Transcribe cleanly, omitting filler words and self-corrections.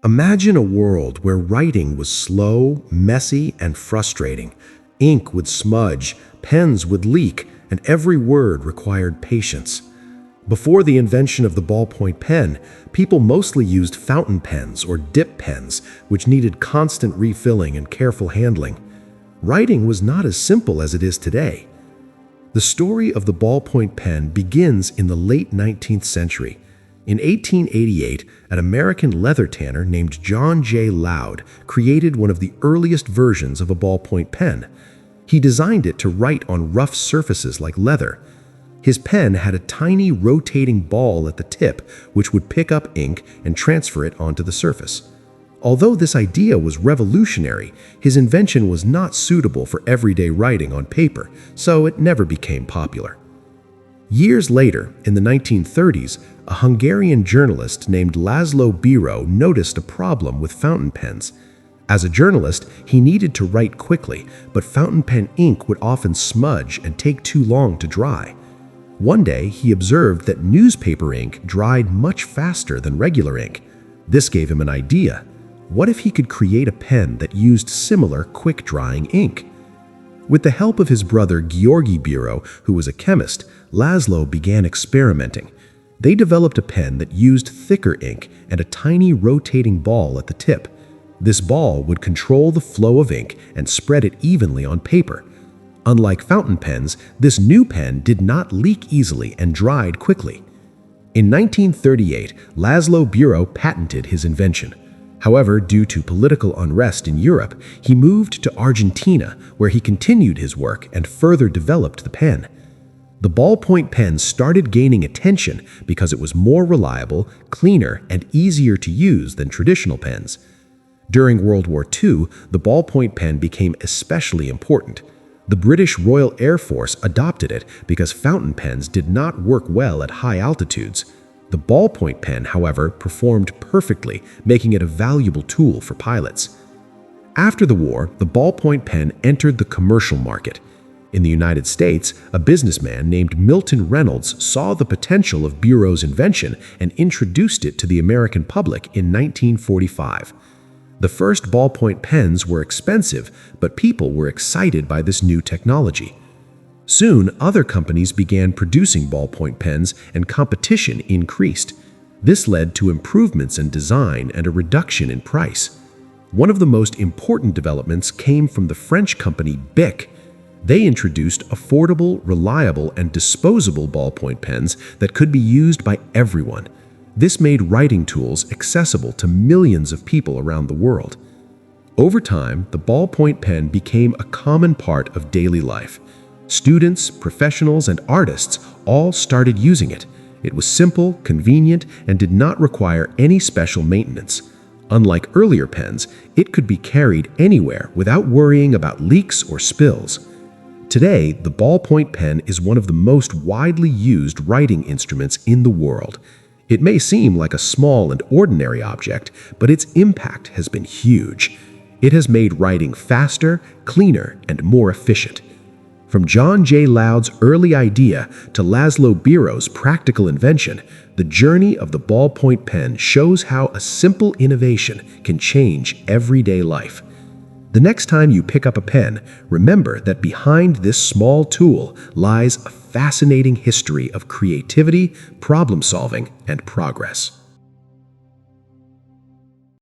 Imagine a world where writing was slow, messy, and frustrating. Ink would smudge, pens would leak, and every word required patience. Before the invention of the ballpoint pen, people mostly used fountain pens or dip pens, which needed constant refilling and careful handling. Writing was not as simple as it is today. The story of the ballpoint pen begins in the late 19th century. In 1888, an American leather tanner named John J. Loud created one of the earliest versions of a ballpoint pen. He designed it to write on rough surfaces like leather. His pen had a tiny rotating ball at the tip which would pick up ink and transfer it onto the surface. Although this idea was revolutionary, his invention was not suitable for everyday writing on paper, so it never became popular. Years later, in the 1930s, a Hungarian journalist named László Bíró noticed a problem with fountain pens. As a journalist, he needed to write quickly, but fountain pen ink would often smudge and take too long to dry. One day, he observed that newspaper ink dried much faster than regular ink. This gave him an idea. What if he could create a pen that used similar quick-drying ink? With the help of his brother Georgi Bíró, who was a chemist, László began experimenting. They developed a pen that used thicker ink and a tiny rotating ball at the tip. This ball would control the flow of ink and spread it evenly on paper. Unlike fountain pens, this new pen did not leak easily and dried quickly. In 1938, László Bíró patented his invention. However, due to political unrest in Europe, he moved to Argentina, where he continued his work and further developed the pen. The ballpoint pen started gaining attention because it was more reliable, cleaner, and easier to use than traditional pens. During World War II, the ballpoint pen became especially important. The British Royal Air Force adopted it because fountain pens did not work well at high altitudes. The ballpoint pen, however, performed perfectly, making it a valuable tool for pilots. After the war, the ballpoint pen entered the commercial market. In the United States, a businessman named Milton Reynolds saw the potential of Bíró's invention and introduced it to the American public in 1945. The first ballpoint pens were expensive, but people were excited by this new technology. Soon, other companies began producing ballpoint pens and competition increased. This led to improvements in design and a reduction in price. One of the most important developments came from the French company Bic. They introduced affordable, reliable, and disposable ballpoint pens that could be used by everyone. This made writing tools accessible to millions of people around the world. Over time, the ballpoint pen became a common part of daily life. Students, professionals, and artists all started using it. It was simple, convenient, and did not require any special maintenance. Unlike earlier pens, it could be carried anywhere without worrying about leaks or spills. Today, the ballpoint pen is one of the most widely used writing instruments in the world. It may seem like a small and ordinary object, but its impact has been huge. It has made writing faster, cleaner, and more efficient. From John J. Loud's early idea to László Bíró's practical invention, the journey of the ballpoint pen shows how a simple innovation can change everyday life. The next time you pick up a pen, remember that behind this small tool lies a fascinating history of creativity, problem-solving, and progress.